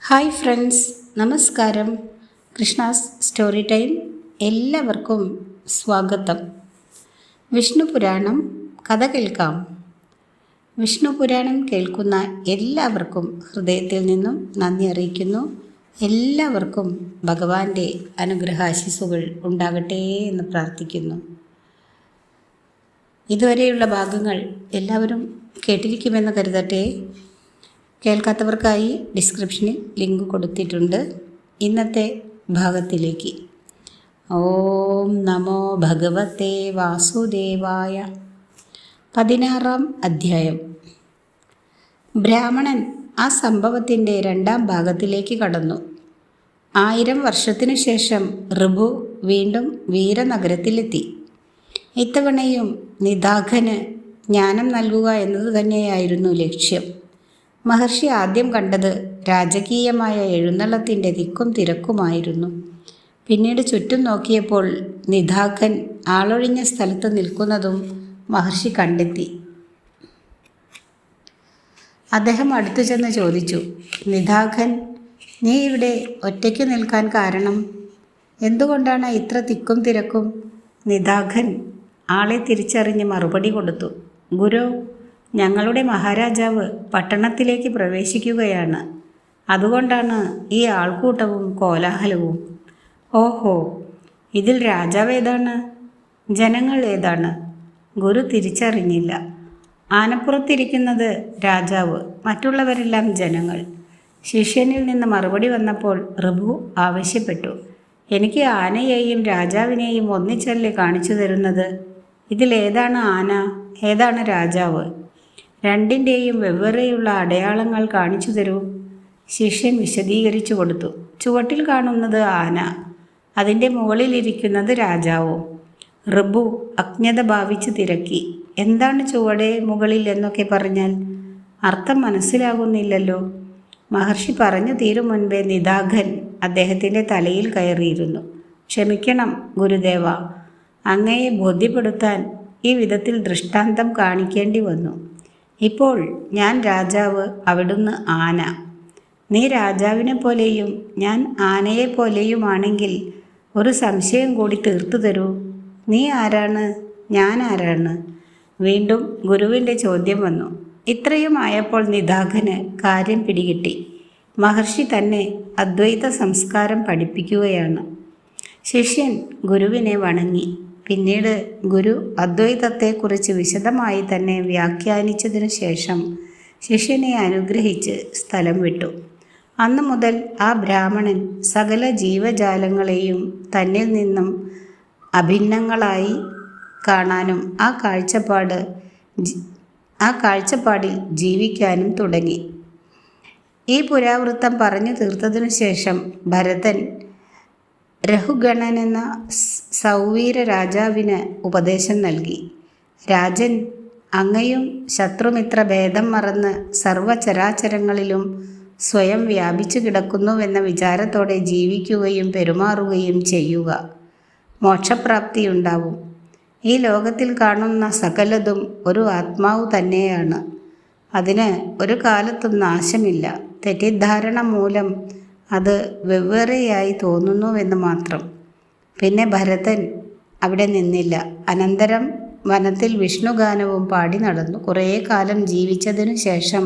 Hi friends, നമസ്കാരം. Krishna's story time എല്ലാവർക്കും സ്വാഗതം. വിഷ്ണു പുരാണം കഥ കേൾക്കാം. വിഷ്ണു പുരാണം കേൾക്കുന്ന എല്ലാവർക്കും ഹൃദയത്തിൽ നിന്നും നന്ദി അറിയിക്കുന്നു. എല്ലാവർക്കും ഭഗവാന്റെ അനുഗ്രഹാശിസുകൾ ഉണ്ടാകട്ടെ എന്ന് പ്രാർത്ഥിക്കുന്നു. ഇതുവരെയുള്ള ഭാഗങ്ങൾ എല്ലാവരും കേട്ടിരിക്കുമെന്ന് കരുതട്ടെ. കേൾക്കാത്തവർക്കായി ഡിസ്ക്രിപ്ഷനിൽ ലിങ്ക് കൊടുത്തിട്ടുണ്ട്. ഇന്നത്തെ ഭാഗത്തിലേക്ക്. ഓം നമോ ഭഗവത്തെ വാസുദേവായ. 16-ാം അധ്യായം. ബ്രാഹ്മണൻ ആ സംഭവത്തിൻ്റെ 2-ാം ഭാഗത്തിലേക്ക് കടന്നു. 1000 വർഷത്തിനു ശേഷം ഋഭു വീണ്ടും വീരനഗരത്തിലെത്തി. ഇത്തവണയും നിദാഘന് ജ്ഞാനം നൽകുക എന്നത് തന്നെയായിരുന്നു ലക്ഷ്യം. മഹർഷി ആദ്യം കണ്ടത് രാജകീയമായ എഴുന്നള്ളത്തിൻ്റെ തിക്കും തിരക്കുമായിരുന്നു. പിന്നീട് ചുറ്റും നോക്കിയപ്പോൾ നിദാഘൻ ആളൊഴിഞ്ഞ സ്ഥലത്ത് നിൽക്കുന്നതും മഹർഷി കണ്ടെത്തി. അദ്ദേഹം അടുത്തു ചെന്ന് ചോദിച്ചു, നിദാഘൻ, നീ ഇവിടെ ഒറ്റയ്ക്ക് നിൽക്കാൻ കാരണം? എന്തുകൊണ്ടാണ് ഇത്ര തിക്കും തിരക്കും? നിദാഘൻ ആളെ തിരിച്ചറിഞ്ഞ് മറുപടി കൊടുത്തു. ഗുരു, ഞങ്ങളുടെ മഹാരാജാവ് പട്ടണത്തിലേക്ക് പ്രവേശിക്കുകയാണ്. അതുകൊണ്ടാണ് ഈ ആൾക്കൂട്ടവും കോലാഹലവും. ഓഹോ, ഇതിൽ രാജാവ് ഏതാണ്, ജനങ്ങൾ ഏതാണ്? ഗുരു തിരിച്ചറിഞ്ഞില്ല. ആനപ്പുറത്തിരിക്കുന്നത് രാജാവ്, മറ്റുള്ളവരെല്ലാം ജനങ്ങൾ. ശിഷ്യനിൽ നിന്ന് മറുപടി വന്നപ്പോൾ ഋഭു ആവശ്യപ്പെട്ടു, എനിക്ക് ആനയെയും രാജാവിനെയും ഒന്നിച്ചല്ലേ കാണിച്ചു തരുന്നത്? ഇതിലേതാണ് ആന, ഏതാണ് രാജാവ്? രണ്ടിൻ്റെയും വെവ്വേറെയുള്ള അടയാളങ്ങൾ കാണിച്ചു തരൂ. ശിഷ്യൻ വിശദീകരിച്ചു കൊടുത്തു. ചുവട്ടിൽ കാണുന്നത് ആന, അതിൻ്റെ മുകളിലിരിക്കുന്നത് രാജാവും. ഋഭു അജ്ഞത ഭാവിച്ച് തിരക്കി. എന്താണ് ചുവടെ മുകളിൽ എന്നൊക്കെ പറഞ്ഞാൽ? അർത്ഥം മനസ്സിലാകുന്നില്ലല്ലോ. മഹർഷി പറഞ്ഞു തീരും മുൻപേ നിദാഘൻ അദ്ദേഹത്തിൻ്റെ തലയിൽ കയറിയിരുന്നു. ക്ഷമിക്കണം ഗുരുദേവ, അങ്ങയെ ബോധ്യപ്പെടുത്താൻ ഈ വിധത്തിൽ ദൃഷ്ടാന്തം കാണിക്കേണ്ടി വന്നു. ഇപ്പോൾ ഞാൻ രാജാവ്, അവിടുന്ന് ആന. നീ രാജാവിനെ പോലെയും ഞാൻ ആനയെപ്പോലെയുമാണെങ്കിൽ ഒരു സംശയം കൂടി തീർത്തു തരൂ. നീ ആരാണ്, ഞാൻ ആരാണ്? വീണ്ടും ഗുരുവിൻ്റെ ചോദ്യം വന്നു. ഇത്രയും ആയപ്പോൾ നിദാഘന് കാര്യം പിടികിട്ടി. മഹർഷി തന്നെ അദ്വൈത സംസ്കാരം പഠിപ്പിക്കുകയാണ്. ശിഷ്യൻ ഗുരുവിനെ വണങ്ങി. പിന്നീട് ഗുരു അദ്വൈതത്തെക്കുറിച്ച് വിശദമായി തന്നെ വ്യാഖ്യാനിച്ചതിനു ശേഷം ശിഷ്യനെ അനുഗ്രഹിച്ച് സ്ഥലം വിട്ടു. അന്നു മുതൽ ആ ബ്രാഹ്മണൻ സകല ജീവജാലങ്ങളെയും തന്നിൽ നിന്നും അഭിന്നങ്ങളായി കാണാനും ആ കാഴ്ചപ്പാടിൽ ജീവിക്കാനും തുടങ്ങി. ഈ പുരാവൃത്തം പറഞ്ഞു തീർത്തതിനു ശേഷം ഭരതൻ രഘുഗണൻ എന്ന സൗവീര രാജാവിന് ഉപദേശം നൽകി. രാജൻ, അങ്ങയും ശത്രുമിത്ര ഭേദം മറന്ന് സർവചരാചരങ്ങളിലും സ്വയം വ്യാപിച്ചു കിടക്കുന്നുവെന്ന വിചാരത്തോടെ ജീവിക്കുകയും പെരുമാറുകയും ചെയ്യുക. മോക്ഷപ്രാപ്തിയുണ്ടാവും. ഈ ലോകത്തിൽ കാണുന്ന സകലതും ഒരു ആത്മാവ് തന്നെയാണ്. അതിന് ഒരു കാലത്തും നാശമില്ല. തെറ്റിദ്ധാരണ മൂലം അത് വെവ്വേറെയായി തോന്നുന്നുവെന്ന് മാത്രം. പിന്നെ ഭരതൻ അവിടെ നിന്നില്ല. അനന്തരം വനത്തിൽ വിഷ്ണുഗാനവും പാടി നടന്നു. കുറേ കാലം ജീവിച്ചതിനു ശേഷം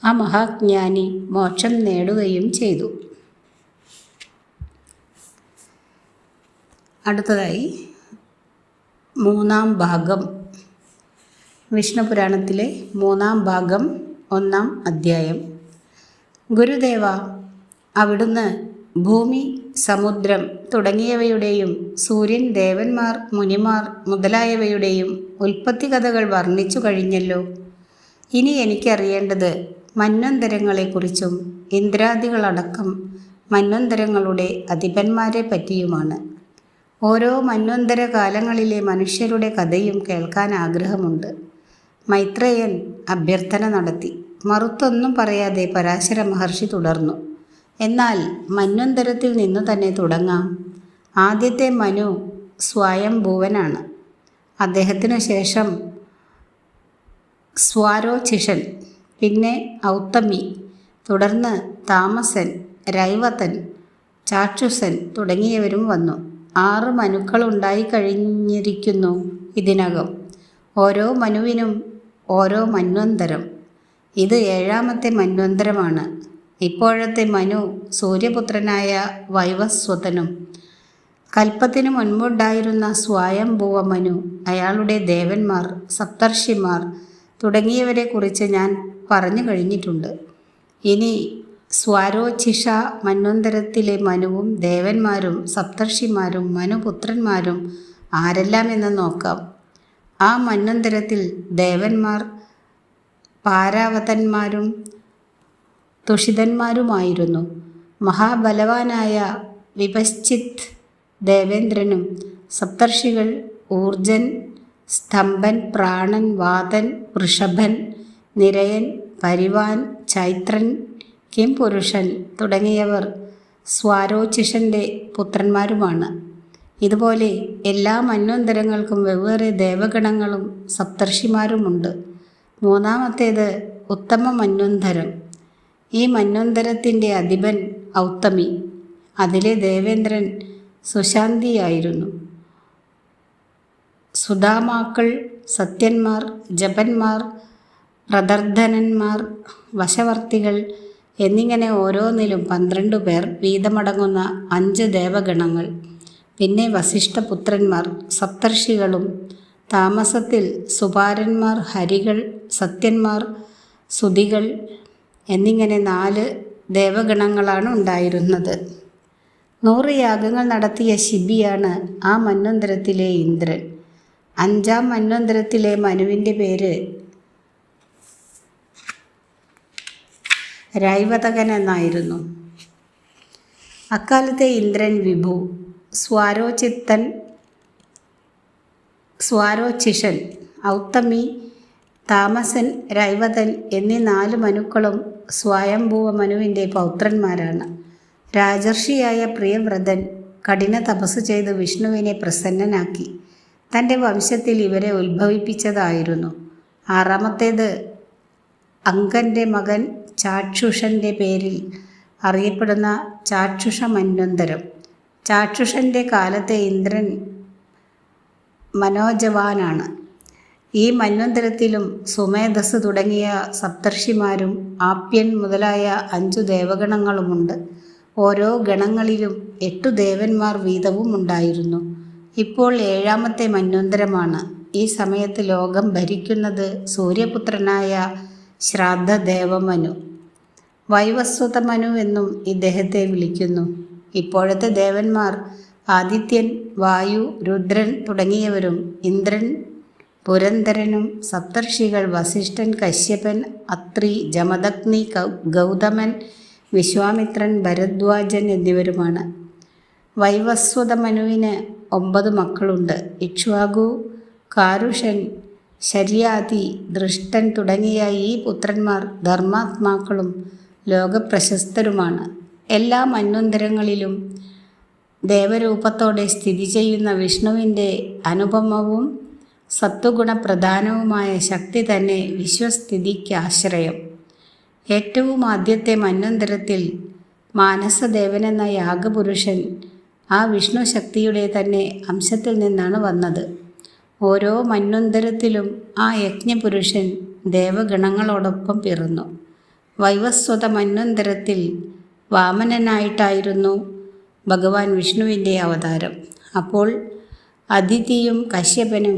ആ മഹാജ്ഞാനി മോക്ഷം നേടുകയും ചെയ്തു. അടുത്തതായി 3-ാം ഭാഗം. വിഷ്ണു പുരാണത്തിലെ 3-ാം ഭാഗം 1-ാം അധ്യായം. ഗുരുദേവ, അവിടുന്ന് ഭൂമി, സമുദ്രം തുടങ്ങിയവയുടെയും സൂര്യൻ, ദേവന്മാർ, മുനിമാർ മുതലായവയുടെയും ഉൽപ്പത്തി കഥകൾ വർണ്ണിച്ചു കഴിഞ്ഞല്ലോ. ഇനി എനിക്കറിയേണ്ടത് മന്വന്തരങ്ങളെക്കുറിച്ചും ഇന്ദ്രാദികളടക്കം മന്വന്തരങ്ങളുടെ അധിപന്മാരെ പറ്റിയുമാണ്. ഓരോ മന്വന്തര കാലങ്ങളിലെ മനുഷ്യരുടെ കഥയും കേൾക്കാൻ ആഗ്രഹമുണ്ട്. മൈത്രേയൻ അഭ്യർത്ഥന നടത്തി. മറുത്തൊന്നും പറയാതെ പരാശര മഹർഷി തുടർന്നു. എന്നാൽ മന്വന്തരത്തിൽ നിന്നു തന്നെ തുടങ്ങാം. ആദ്യത്തെ മനു സ്വയംഭൂവനാണ്. അദ്ദേഹത്തിനു ശേഷം സ്വാരോചിഷൻ, പിന്നെ ഔത്തമി, തുടർന്ന് താമസൻ, രൈവതൻ, ചാക്ഷുസൻ തുടങ്ങിയവരും വന്നു. 6 മനുക്കളുണ്ടായി കഴിഞ്ഞിരിക്കുന്നു ഇതിനകം. ഓരോ മനുവിനും ഓരോ മന്വന്തരം. ഇത് 7-ാമത്തെ മന്വന്തരമാണ്. ഇപ്പോഴത്തെ മനു സൂര്യപുത്രനായ വൈവസ്വതനും കൽപ്പത്തിനു മുൻപുണ്ടായിരുന്ന സ്വയംഭുവ മനു, അയാളുടെ ദേവന്മാർ, സപ്തർഷിമാർ തുടങ്ങിയവരെക്കുറിച്ച് ഞാൻ പറഞ്ഞു കഴിഞ്ഞിട്ടുണ്ട്. ഇനി സ്വാരോച്ഛിഷ മന്വന്തരത്തിലെ മനുവും ദേവന്മാരും സപ്തർഷിമാരും മനുപുത്രന്മാരും ആരെല്ലാമെന്ന് നോക്കാം. ആ മന്വന്തരത്തിൽ ദേവന്മാർ പാരാവതന്മാരും തുഷിതന്മാരുമായിരുന്നു. മഹാബലവാനായ വിപശ്ചിത് ദേവേന്ദ്രനും സപ്തർഷികൾ ഊർജൻ, സ്തംഭൻ, പ്രാണൻ, വാതൻ, വൃഷഭൻ, നിരയൻ, പരിവാൻ, ചൈത്രൻ, കിംപുരുഷൻ തുടങ്ങിയവർ സ്വാരോച്ഛിഷൻ്റെ പുത്രന്മാരുമാണ്. ഇതുപോലെ എല്ലാ മന്വന്തരങ്ങൾക്കും വെവ്വേറെ ദേവഗണങ്ങളും സപ്തർഷിമാരുമുണ്ട്. 3-ാമത്തേത് ഉത്തമ മന്വന്തരം. ഈ മന്വന്തരത്തിൻ്റെ അധിപൻ ഔത്തമി. അതിലെ ദേവേന്ദ്രൻ സുശാന്തിയായിരുന്നു. സുധാമാക്കൾ, സത്യന്മാർ, ജപന്മാർ, പ്രദർധനന്മാർ, വശവർത്തികൾ എന്നിങ്ങനെ ഓരോന്നിലും 12 പേർ വീതമടങ്ങുന്ന 5 ദേവഗണങ്ങൾ. പിന്നെ വസിഷ്ഠപുത്രന്മാർ സപ്തർഷികളും താമസത്തിൽ സുപാരന്മാർ, ഹരികൾ, സത്യന്മാർ, സുതികൾ എന്നിങ്ങനെ 4 ദേവഗണങ്ങളാണ് ഉണ്ടായിരുന്നത്. 100 യാഗങ്ങൾ നടത്തിയ ശിബിയാണ് ആ മന്വന്തരത്തിലെ ഇന്ദ്രൻ. 5-ാം മന്വന്തരത്തിലെ മനുവിൻ്റെ പേര് രൈവതകൻ എന്നായിരുന്നു. അക്കാലത്തെ ഇന്ദ്രൻ വിഭു, സ്വാരോച്ഛിഷൻ, ഔത്തമി, താമസൻ, രൈവതൻ എന്നീ 4 മനുക്കളും സ്വയംഭുവ മനുവിൻ്റെ പൗത്രന്മാരാണ്. രാജർഷിയായ പ്രിയവ്രതൻ കഠിന തപസ് ചെയ്ത് വിഷ്ണുവിനെ പ്രസന്നനാക്കി. തൻ്റെ വംശത്തിൽ ഇവരെ ഉത്ഭവിപ്പിച്ചതായിരുന്നു. 6-ാമത്തേത് അങ്കൻ്റെ മകൻ ചാക്ഷുഷൻ്റെ പേരിൽ അറിയപ്പെടുന്ന ചാക്ഷുഷ മന്വന്തരം. ചാക്ഷുഷൻ്റെ കാലത്തെ ഇന്ദ്രൻ മനോജവാനാണ്. ഈ മന്വന്തരത്തിലും സുമേധസ് തുടങ്ങിയ സപ്തർഷിമാരും ആപ്യൻ മുതലായ 5 ദേവഗണങ്ങളുമുണ്ട്. ഓരോ ഗണങ്ങളിലും 8 ദേവന്മാർ വീതവും ഉണ്ടായിരുന്നു. ഇപ്പോൾ 7-ാമത്തെ മന്വന്തരമാണ്. ഈ സമയത്ത് ലോകം ഭരിക്കുന്നത് സൂര്യപുത്രനായ ശ്രാദ്ധദേവമനു. വൈവസ്വത മനു എന്നും ഇദ്ദേഹത്തെ വിളിക്കുന്നു. ഇപ്പോഴത്തെ ദേവന്മാർ ആദിത്യൻ, വായു, രുദ്രൻ തുടങ്ങിയവരും ഇന്ദ്രൻ, പുരന്ദരനും സപ്തർഷികൾ വസിഷ്ഠൻ, കശ്യപൻ, അത്രി, ജമദഗ്നി, ഗൗതമൻ, വിശ്വാമിത്രൻ, ഭരദ്വാജൻ എന്നിവരുമാണ്. വൈവസ്വത മനുവിന് 9 മക്കളുണ്ട്. ഇക്ഷ്വാകു, കാരുഷൻ, ശര്യാതി, ദൃഷ്ടൻ തുടങ്ങിയ ഈ പുത്രന്മാർ ധർമാത്മാക്കളും ലോകപ്രശസ്തരുമാണ്. എല്ലാ മന്വന്തരങ്ങളിലും ദേവരൂപത്തോടെ സ്ഥിതി ചെയ്യുന്ന വിഷ്ണുവിൻ്റെ അനുപമവും സത്വഗുണപ്രധാനവുമായ ശക്തി തന്നെ വിശ്വസ്ഥിതിക്കാശ്രയം. ഏറ്റവും ആദ്യത്തെ മന്വന്തരത്തിൽ മാനസദേവനെന്ന യാഗപുരുഷൻ ആ വിഷ്ണു ശക്തിയുടെ തന്നെ അംശത്തിൽ നിന്നാണ് വന്നത്. ഓരോ മന്വന്തരത്തിലും ആ യജ്ഞപുരുഷൻ ദേവഗണങ്ങളോടൊപ്പം പിറന്നു. വൈവസ്വത മന്വന്തരത്തിൽ വാമനനായിട്ടായിരുന്നു ഭഗവാൻ വിഷ്ണുവിൻ്റെ അവതാരം. അപ്പോൾ അദിതിയും കശ്യപനും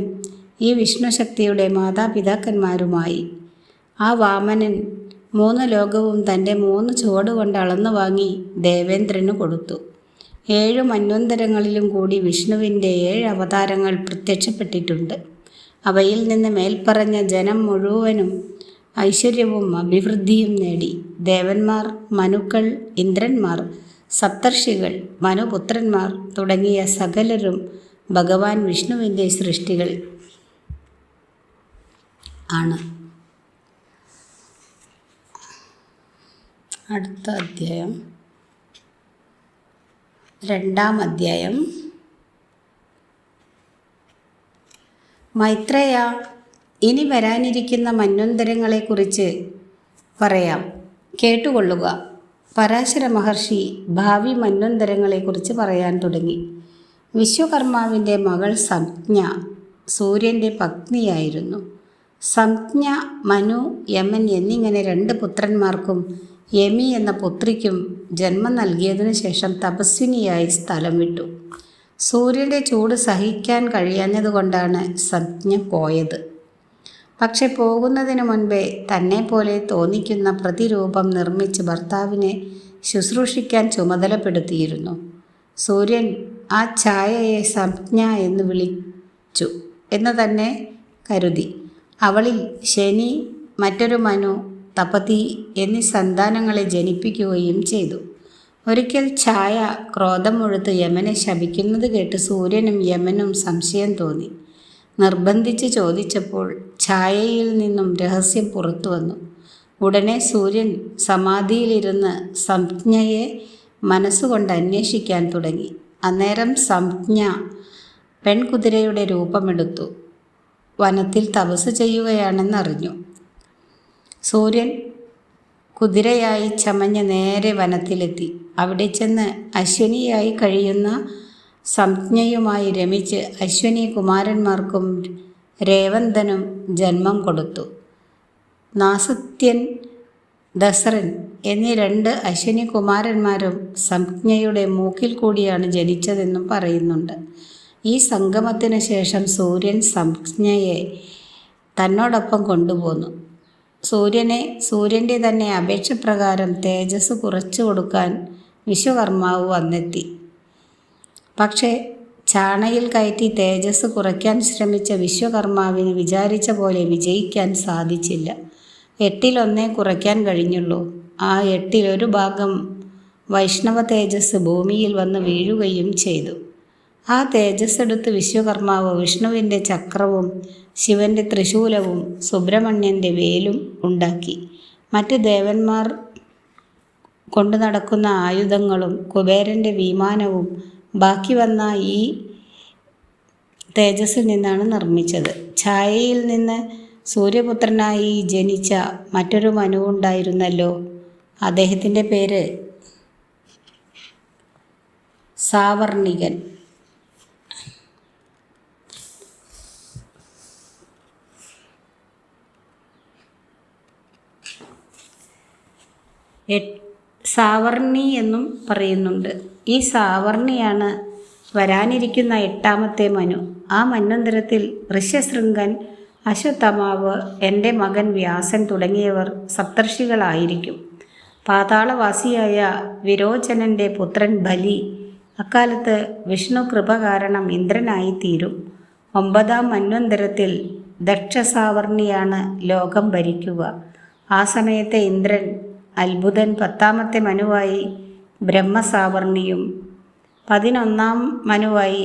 ഈ വിഷ്ണുശക്തിയുടെ മാതാപിതാക്കന്മാരുമായി. ആ വാമനൻ 3 ലോകവും തൻ്റെ 3 ചുവടുകൊണ്ട് അളന്നു വാങ്ങി ദേവേന്ദ്രന് കൊടുത്തു. 7 മന്വന്തരങ്ങളിലും കൂടി വിഷ്ണുവിൻ്റെ 7 അവതാരങ്ങൾ പ്രത്യക്ഷപ്പെട്ടിട്ടുണ്ട്. അവയിൽ നിന്ന് മേൽപ്പറഞ്ഞ ജനം മുഴുവനും ഐശ്വര്യവും അഭിവൃദ്ധിയും നേടി. ദേവന്മാർ, മനുക്കൾ, ഇന്ദ്രന്മാർ, സപ്തർഷികൾ, മനുപുത്രന്മാർ തുടങ്ങിയ സകലരും ഭഗവാൻ വിഷ്ണുവിൻ്റെ സൃഷ്ടികൾ ആണ്. അടുത്ത അധ്യായം 2-ാം അധ്യായം. മൈത്രേയ, ഇനി വരാനിരിക്കുന്ന മന്വന്തരങ്ങളെക്കുറിച്ച് പറയാം. കേട്ടുകൊള്ളുക. പരാശര മഹർഷി ഭാവി മന്വന്തരങ്ങളെക്കുറിച്ച് പറയാൻ തുടങ്ങി. വിശ്വകർമാവിൻ്റെ മകൾ സംജ്ഞ സൂര്യൻ്റെ പത്നിയായിരുന്നു. സംജ്ഞ, മനു, യമൻ എന്നിങ്ങനെ 2 പുത്രന്മാർക്കും യമി എന്ന പുത്രിക്കും ജന്മം നൽകിയതിനു ശേഷം തപസ്വിനിയായി സ്ഥലം വിട്ടു. സൂര്യൻ്റെ ചൂട് സഹിക്കാൻ കഴിയാഞ്ഞതുകൊണ്ടാണ് സംജ്ഞ പോയത്. പക്ഷെ പോകുന്നതിന് മുൻപേ തന്നെപ്പോലെ തോന്നിക്കുന്ന പ്രതിരൂപം നിർമ്മിച്ച് ഭർത്താവിനെ ശുശ്രൂഷിക്കാൻ ചുമതലപ്പെടുത്തിയിരുന്നു. സൂര്യൻ ആ ഛായയെ സംജ്ഞ എന്ന് വിളിച്ചു എന്ന് തന്നെ കരുതി. അവളിൽ ശനി, മറ്റൊരു മനു, തപതി എന്നീ സന്താനങ്ങളെ ജനിപ്പിക്കുകയും ചെയ്തു. ഒരിക്കൽ ഛായ ക്രോധം മുഴുത്ത് യമനെ ശപിക്കുന്നത് കേട്ട് സൂര്യനും യമനും സംശയം തോന്നി. നിർബന്ധിച്ച് ചോദിച്ചപ്പോൾ ഛായയിൽ നിന്നും രഹസ്യം പുറത്തു വന്നു. ഉടനെ സൂര്യൻ സമാധിയിലിരുന്ന് സംജ്ഞയെ മനസ്സുകൊണ്ട് അന്വേഷിക്കാൻ തുടങ്ങി. അന്നേരം സംജ്ഞ പെൺകുതിരയുടെ രൂപമെടുത്തു വനത്തിൽ തപസ് ചെയ്യുകയാണെന്നറിഞ്ഞു. സൂര്യൻ കുതിരയായി ചമഞ്ഞ് നേരെ വനത്തിലെത്തി. അവിടെ ചെന്ന് അശ്വനിയായി കഴിയുന്ന സംജ്ഞയുമായി രമിച്ച് അശ്വനി കുമാരന്മാർക്കും രേവന്തനും ജന്മം കൊടുത്തു. നാസത്യൻ, ദസറൻ എന്നീ 2 അശ്വനി കുമാരന്മാരും സംജ്ഞയുടെ മൂക്കിൽ കൂടിയാണ് ജനിച്ചതെന്നും പറയുന്നുണ്ട്. ഈ സംഗമത്തിന് ശേഷം സൂര്യൻ സംജ്ഞയെ തന്നോടൊപ്പം കൊണ്ടുപോന്നു. സൂര്യൻ്റെ തന്നെ അപേക്ഷപ്രകാരം തേജസ് കുറച്ചു കൊടുക്കാൻ വിശ്വകർമാവ് വന്നെത്തി. പക്ഷേ ചാണയിൽ കയറ്റി തേജസ് കുറയ്ക്കാൻ ശ്രമിച്ച വിശ്വകർമാവിന് വിചാരിച്ച പോലെ വിജയിക്കാൻ സാധിച്ചില്ല. 8-1 കുറയ്ക്കാൻ കഴിഞ്ഞുള്ളൂ. ആ 8-1 ഭാഗം വൈഷ്ണവ തേജസ് ഭൂമിയിൽ വന്ന് വീഴുകയും ചെയ്തു. ആ തേജസ് എടുത്ത് വിശ്വകർമാവ് വിഷ്ണുവിൻ്റെ ചക്രവും ശിവൻ്റെ ത്രിശൂലവും സുബ്രഹ്മണ്യൻ്റെ വേലും ഉണ്ടാക്കി. മറ്റ് ദേവന്മാർ കൊണ്ടു നടക്കുന്ന ആയുധങ്ങളും കുബേരൻ്റെ വിമാനവും ബാക്കി വന്ന ഈ തേജസ്സിൽ നിന്നാണ് നിർമ്മിച്ചത്. ഛായയിൽ നിന്ന് സൂര്യപുത്രനായി ജനിച്ച മറ്റൊരു മനു ഉണ്ടായിരുന്നല്ലോ. അദ്ദേഹത്തിൻ്റെ പേര് സാവർണികൻ. സാവർണി എന്നും പറയുന്നുണ്ട്. ഈ സാവർണിയാണ് വരാനിരിക്കുന്ന 8ാമത്തെ മനു. ആ മന്വന്തരത്തിൽ ഋഷ്യശൃംഗൻ, അശ്വത്ഥമാവ്, എൻ്റെ മകൻ വ്യാസൻ തുടങ്ങിയവർ സപ്തർഷികളായിരിക്കും. പാതാളവാസിയായ വിരോചനൻ്റെ പുത്രൻ ബലി അക്കാലത്ത് വിഷ്ണു കൃപ കാരണം ഇന്ദ്രനായി തീരും. 9ാം മന്വന്തരത്തിൽ ദക്ഷസാവർണിയാണ് ലോകം ഭരിക്കുക. ആ സമയത്തെ ഇന്ദ്രൻ അത്ഭുതൻ 10ാമത്തെ മനുവായി ബ്രഹ്മസാവർണിയും 11ാം മനുവായി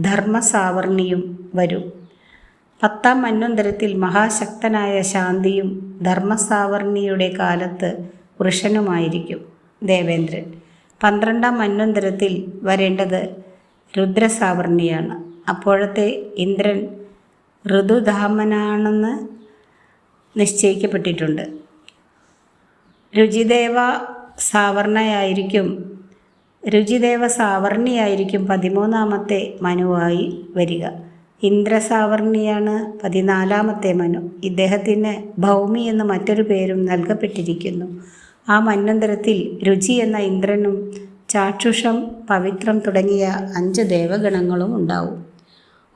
ധർമ്മസാവർണിയും വരും. 10ാം മന്വന്തരത്തിൽ മഹാശക്തനായ ശാന്തിയും ധർമ്മസാവർണിയുടെ കാലത്ത് വൃഷനുമായിരിക്കും ദേവേന്ദ്രൻ. 12ാം മന്വന്തരത്തിൽ വരേണ്ടത് രുദ്രസാവർണിയാണ്. അപ്പോഴത്തെ ഇന്ദ്രൻ ഋതുധാമനാണെന്ന് നിശ്ചയിക്കപ്പെട്ടിട്ടുണ്ട്. രുചിദേവ സാവർണിയായിരിക്കും 13ാമത്തെ മനുവായി വരിക. ഇന്ദ്രസാവർണിയാണ് 14ാമത്തെ മനു. ഇദ്ദേഹത്തിന് ഭൗമി എന്ന മറ്റൊരു പേരും നൽകപ്പെട്ടിരിക്കുന്നു. ആ മന്വന്തരത്തിൽ രുചി എന്ന ഇന്ദ്രനും ചാക്ഷുഷം, പവിത്രം തുടങ്ങിയ 5 ദേവഗണങ്ങളും ഉണ്ടാവും.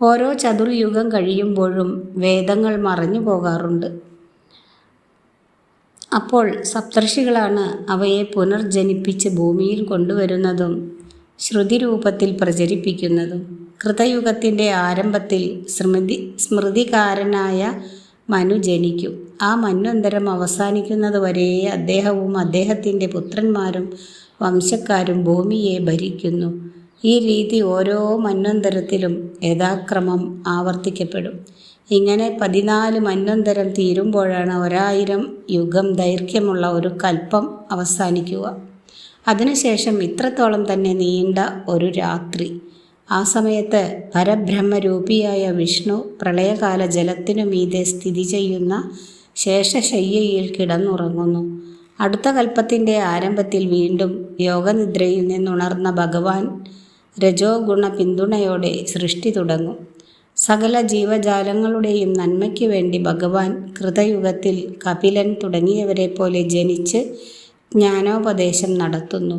ഓരോ ചതുർയുഗം കഴിയുമ്പോഴും വേദങ്ങൾ മറഞ്ഞു പോകാറുണ്ട്. അപ്പോൾ സപ്തർഷികളാണ് അവയെ പുനർജനിപ്പിച്ച് ഭൂമിയിൽ കൊണ്ടുവരുന്നതും ശ്രുതിരൂപത്തിൽ പ്രചരിപ്പിക്കുന്നതും. കൃതയുഗത്തിൻ്റെ ആരംഭത്തിൽ സ്മൃതികാരനായ മനു ജനിക്കും. ആ മന്വന്തരം അവസാനിക്കുന്നത് വരെ അദ്ദേഹവും അദ്ദേഹത്തിൻ്റെ പുത്രന്മാരും വംശക്കാരും ഭൂമിയെ ഭരിക്കുന്നു. ഈ രീതി ഓരോ മന്വന്തരത്തിലും യഥാക്രമം ആവർത്തിക്കപ്പെടും. ഇങ്ങനെ 14 മന്വന്തരം തീരുമ്പോഴാണ് 1000 യുഗം ദൈർഘ്യമുള്ള ഒരു കൽപ്പം അവസാനിക്കുക. അതിനുശേഷം ഇത്രത്തോളം തന്നെ നീണ്ട ഒരു രാത്രി. ആ സമയത്ത് പരബ്രഹ്മരൂപിയായ വിഷ്ണു പ്രളയകാല ജലത്തിനു മീതെ സ്ഥിതി ചെയ്യുന്ന ശേഷശയ്യയിൽ കിടന്നുറങ്ങുന്നു. അടുത്ത കൽപ്പത്തിൻ്റെ ആരംഭത്തിൽ വീണ്ടും യോഗനിദ്രയിൽ നിന്നുണർന്ന ഭഗവാൻ രജോ ഗുണ പിന്തുണയോടെ സൃഷ്ടി തുടങ്ങും. സകല ജീവജാലങ്ങളുടെയും നന്മയ്ക്ക് വേണ്ടി ഭഗവാൻ കൃതയുഗത്തിൽ കപിലൻ തുടങ്ങിയവരെ പോലെ ജനിച്ച് ജ്ഞാനോപദേശം നടത്തുന്നു.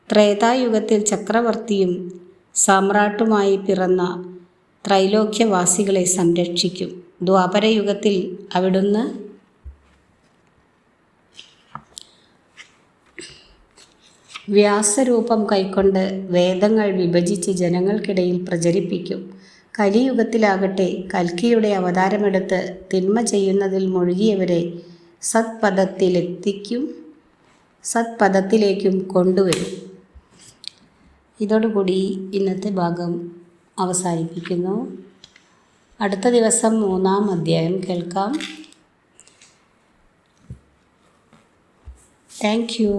ത്രേതായുഗത്തിൽ ചക്രവർത്തിയും സാമ്രാട്ടുമായി പിറന്ന ത്രൈലോക്യവാസികളെ സംരക്ഷിക്കും. ദ്വാപരയുഗത്തിൽ അവിടുന്ന് വ്യാസരൂപം കൈക്കൊണ്ട് വേദങ്ങൾ വിഭജിച്ച് ജനങ്ങൾക്കിടയിൽ പ്രചരിപ്പിക്കും. കലിയുഗത്തിലാകട്ടെ കൽക്കിയുടെ അവതാരമെടുത്ത് തിന്മ ചെയ്യുന്നതിൽ മുഴുകിയവരെ സത്പദത്തിലേക്കും കൊണ്ടുവരും. ഇതോടുകൂടി ഇന്നത്തെ ഭാഗം അവസാനിപ്പിക്കുന്നു. അടുത്ത ദിവസം 3-ാം അധ്യായം കേൾക്കാം. Thank you.